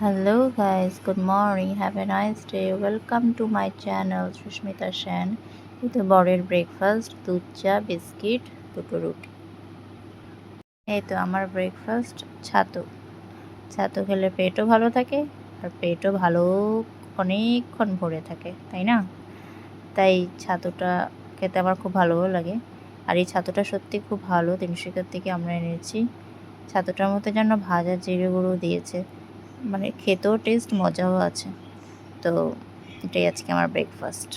Hello guys, good morning. Have a nice day. Welcome to my channel Sushmita Shan. এটা বরের breakfast, দুধ চা, biscuit, দুটো রুটি। এই তো আমার ব্রেকফাস্ট। ছাতু ছাতু খেলে পেটও ভালো থাকে আর পেটও ভালো অনেকক্ষণ ভরে থাকে, তাই না? তাই ছাতুটা খেতে আমার খুব ভালোও লাগে। আর এই ছাতুটা সত্যি খুব ভালো, তিনশিকার থেকে আমরা এনেছি। ছাতুটার মধ্যে যেন ভাজা জিরে গুঁড়ো দিয়েছে, মানে খেতেও টেস্ট, মজাও আছে। তো এটাই আজকে আমার ব্রেকফাস্ট,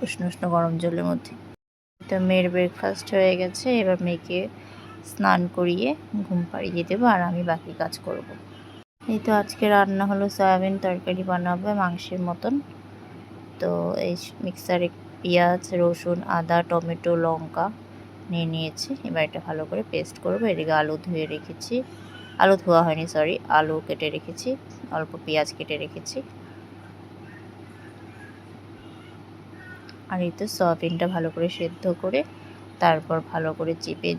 উষ্ণ উষ্ণ গরম জলের মধ্যে। তো মেয়ের ব্রেকফাস্ট হয়ে গেছে, এবার মেয়েকে স্নান করিয়ে ঘুম পাড়িয়ে দেবো আর আমি বাকি কাজ করব। এই তো আজকে রান্না হলো সয়াবিন তরকারি বানাবো মাংসের মতন। তো এই মিক্সারে পেঁয়াজ, রসুন, আদা, টমেটো, লঙ্কা নিয়ে নিয়েছি। এবার এটা ভালো করে পেস্ট করবো। এদিকে আলু ধুয়ে রেখেছি, আলু ধোয়া হয়নি, সরি, আলু কেটে রেখেছি, অল্প পেঁয়াজ কেটে রেখেছি। আর এই তো সয়াবিনটা ভালো করে সেদ্ধ করে তারপর ভালো করে চিপে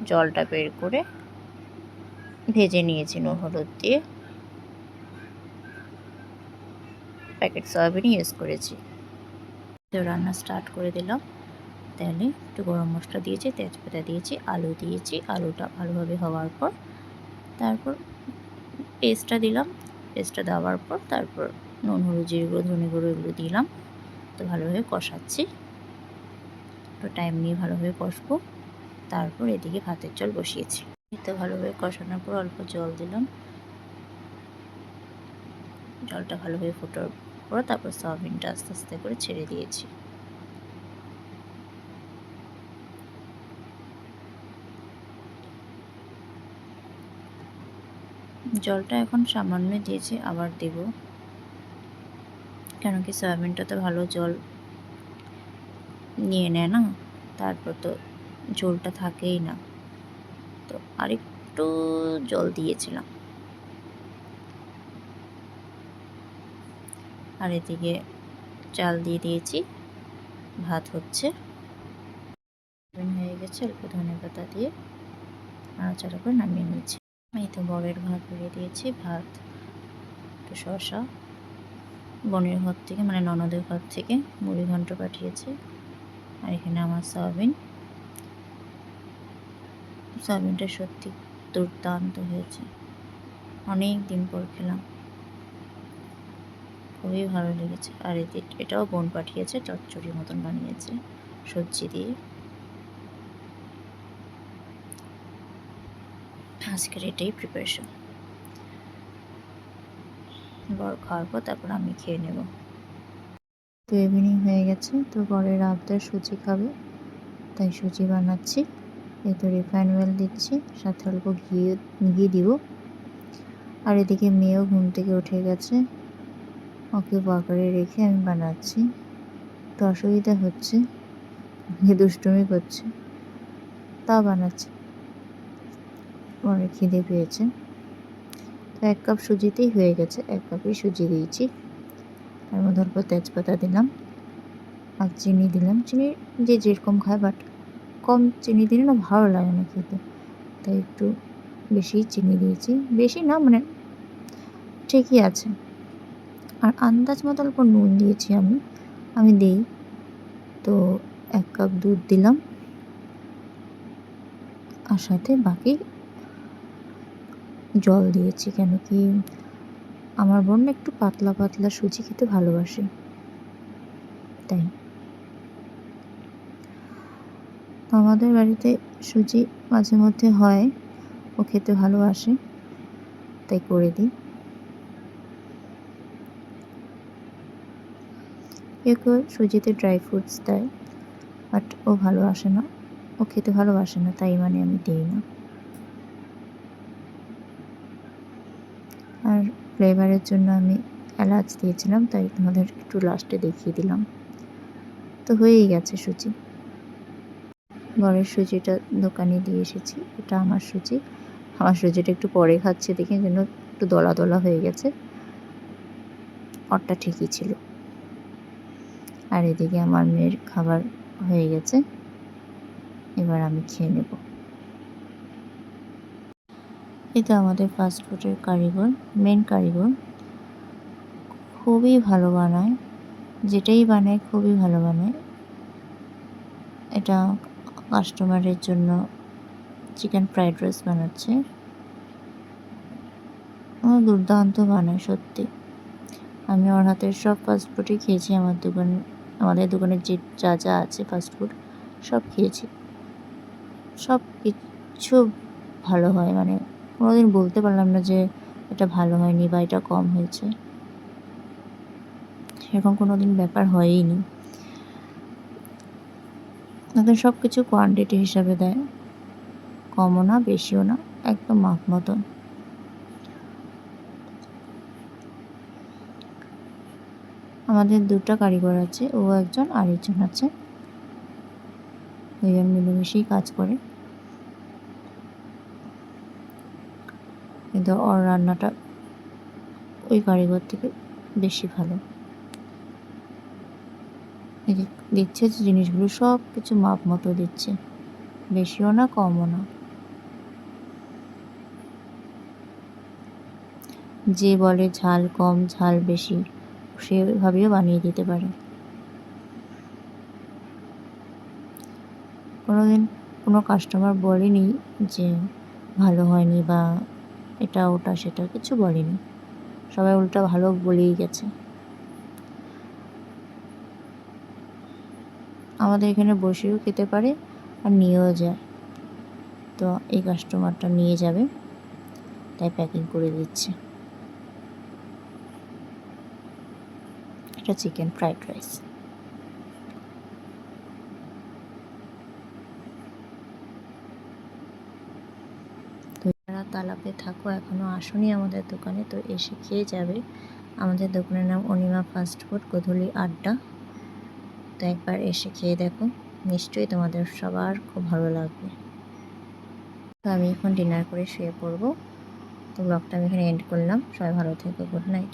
জলটা বের করে ভেজে নিয়েছি নুন হলুদ দিয়ে। প্যাকেট সয়াবিন ইউজ করেছি। তো রান্না স্টার্ট করে দিলাম। তেলে একটু গরম মশলা দিয়েছি, তেজপাতা দিয়েছি, আলু দিয়েছি। আলুটা ভালোভাবে হওয়ার পর তারপর পেস্টটা দিলাম। পেস্টটা দেওয়ার পর তারপর নুন হলুদ জিরে গুঁড়ো ধনে গুঁড়ো এগুলো দিলাম। তো ভালোভাবে কষাচ্ছি, একটু টাইম নিয়ে ভালোভাবে কষবো। তারপর এদিকে ভাতের জল বসিয়েছি। তো ভালোভাবে কষানোর পর অল্প জল দিলাম। জলটা ভালোভাবে ফোটার পর তারপর সয়াবিনটা আস্তে আস্তে করে ছেড়ে দিয়েছি। জলটা এখন সামান্য দিয়েছি, আবার দেব, কেন কি সয়াবিনটা তো ভালো জল নিয়ে নেয় না, তারপর তো ঝোলটা থাকেই না। তো আরেকটু জল দিয়েছিলাম। আর এদিকে চাল দিয়ে দিয়েছি, ভাত হচ্ছে। হয়ে গেছে, অল্প ধনে পাতা দিয়ে নাড়াচাড়া করে নামিয়ে নিয়েছি। এই তো বরের ভাত বেরিয়ে দিয়েছি, ভাত, একটু শসা, বোনের ঘর থেকে মানে ননদের ঘর থেকে মুড়ি ঘন্ট পাঠিয়েছে। আর এখানে আমার সয়াবিনটা সত্যি দুর্দান্ত হয়েছে, অনেক দিন পর খেলাম, খুবই ভালো লেগেছে। আর এটাও বোন পাঠিয়েছে, চচ্চড়ির মতন বানিয়েছে সবজি দিয়ে। আজকের এটাই প্রিপারেশন। বর খাওয়ার পর তারপর আমি খেয়ে নেব। তো ইভিনিং হয়ে গেছে, তো বরের আবদার সুজি খাবে, তাই সুজি বানাচ্ছি। এই তো রিফাইন অয়েল দিচ্ছি, সাথে অল্প ঘি দিব। আর এদিকে মেয়েও ঘুম থেকে উঠে গেছে, ওকে বাগারে রেখে আমি বানাচ্ছি। তো অসুবিধা হচ্ছে, দুষ্টুমি করছে, তা বানাচ্ছি। অনেক খিদে পেয়েছে। তো 1 কাপ সুজিতেই হয়ে গেছে, 1 কাপই সুজি দিয়েছি। তার মধ্যে অল্প তেজপাতা দিলাম আর চিনি দিলাম। চিনি যে যেরকম খায়, বাট কম চিনি দিলে না ভালো লাগে না খেতে, তাই একটু বেশি চিনি দিয়েছি। বেশি না, মানে ঠিকই আছে। আর আন্দাজ মতো অল্প নুন দিয়েছি আমি দিই। তো 1 কাপ দুধ দিলাম, আর সাথে বাকি জল দিয়েছি, কেন কি আমার বোন একটু পাতলা পাতলা সুজি খেতে ভালোবাসে, তাই। আমাদের বাড়িতে সুজি মাঝে মধ্যে হয়, ও খেতে ভালোবাসে, তাই করে দিই। কেউ সুজিতে ড্রাই ফ্রুটস দেয়, বাট ও ভালোবাসে না, ও খেতে ভালোবাসে না, তাই মানে আমি দিই না। আর ফ্লেভারের জন্য আমি এলাচ দিয়েছিলাম, তাই তোমাদের একটু লাস্টে দেখিয়ে দিলাম। তো হয়েই গেছে সুজি। বরের সুজিটা দোকানে দিয়ে এসেছি, এটা আমার সুজি। আমার সুজিটা একটু পরে খাচ্ছে দেখে যেন একটু দলা দলা হয়ে গেছে, ওরটা ঠিকই ছিল। আর এদিকে আমার মেয়ের খাবার হয়ে গেছে, এবার আমি খেয়ে নেব। এটা আমাদের ফাস্টফুডের কারিগর, মেন কারিগর, খুবই ভালো বানায়, যেটাই বানায় খুবই ভালো বানায়। এটা কাস্টমারের জন্য চিকেন ফ্রাইড রাইস বানাচ্ছে। ও দুর্দান্ত বানায় সত্যি। আমি ওর হাতের সব ফাস্টফুডই খেয়েছি। আমাদের দোকানে যা যা আছে ফাস্টফুড সব খেয়েছি। সব কিছু ভালো হয়, মানে কোনোদিন বলতে পারলাম না যে এটা ভালো হয়নি বা এটা কম হয়েছে, সেরকম কোনোদিন ব্যাপার হয়ইনি। ওদের সব কিছু কোয়ান্টিটি হিসাবে দেয়, কমও না বেশিও না, একদম মাপ মতন। আমাদের 2টা কারিগর আছে, ও একজন আরেকজন আছে, 2জন মিলেমিশেই কাজ করে। কিন্তু ওর রান্নাটা ওই কারিগর থেকে বেশি ভালো। দিচ্ছে যে জিনিসগুলো সব কিছু মাপ মতো দিচ্ছে, বেশিও না কমও না। যে বলে ঝাল কম ঝাল বেশি সেভাবেও বানিয়ে দিতে পারে। কোনোদিন কোনো কাস্টমার বলেনি যে ভালো হয়নি বা এটা ওটা সেটা কিছু বলেনি, সবাই উল্টা ভালো বলেই গেছে। আমাদের এখানে বসেও খেতে পারে আর নিয়েও যায়। তো এই কাস্টমারটা নিয়ে যাবে, তাই প্যাকিং করে দিচ্ছে। এটা চিকেন ফ্রাইড রাইস। তো যারা তালাপে থাকো এখনও আসোনি আমাদের দোকানে, তো এসে খেয়ে যাবে। আমাদের দোকানের নাম অনিমা ফাস্টফুড, গোধূলি আড্ডা। তো একবার এসে খেয়ে দেখো, নিশ্চয়ই তোমাদের সবার খুব ভালো লাগবে। তো আমি এখন ডিনার করে শুয়ে পড়বো। তো ব্লগটা আমি এখানে এন্ড করলাম। সবাই ভালো থেকো, গুড নাইট।